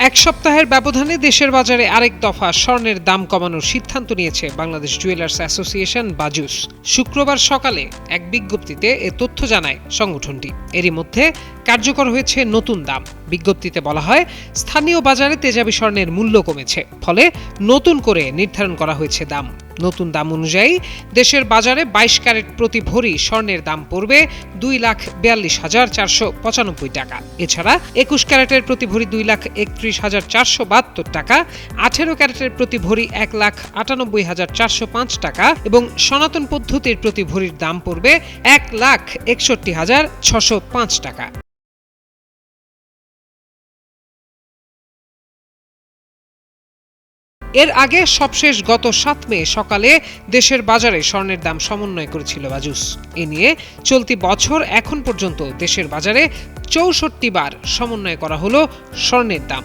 এক সপ্তাহের ব্যবধানে দেশের বাজারে আরেক দফা স্বর্ণের দাম কমানোর সিদ্ধান্ত নিয়েছে বাংলাদেশ জুয়েলার্স অ্যাসোসিয়েশন বাজুস। শুক্রবার সকালে এক বিজ্ঞপ্তিতে এ তথ্য জানায় সংগঠনটি। এরই মধ্যে কার্যকর হয়েছে নতুন দাম। বিজ্ঞপ্তিতে বলা হয়, স্থানীয় বাজারে তেজাবি স্বর্ণের মূল্য কমেছে, ফলে নতুন করে নির্ধারণ করা হয়েছে দাম। নতুন দাম অনুযায়ী দেশের বাজারে 22 ক্যারেট প্রতি ভরি স্বর্ণের দাম পড়বে 2,42,495 টাকা। এছাড়া 21 ক্যারেটের প্রতি ভরি 2,31,472 টাকা, 18 ক্যারেটের প্রতি ভরি 1,98,405 টাকা এবং সনাতন পদ্ধতির প্রতি ভরির দাম পড়বে 1,61,605 টাকা। এর আগে সবশেষ গত 7 মে সকালে দেশের বাজারে স্বর্ণের দাম সমন্বয় করেছিল বাজুস। এ নিয়ে চলতি বছর এখন পর্যন্ত দেশের বাজারে 64 বার সমন্বয় করা হলো স্বর্ণের দাম।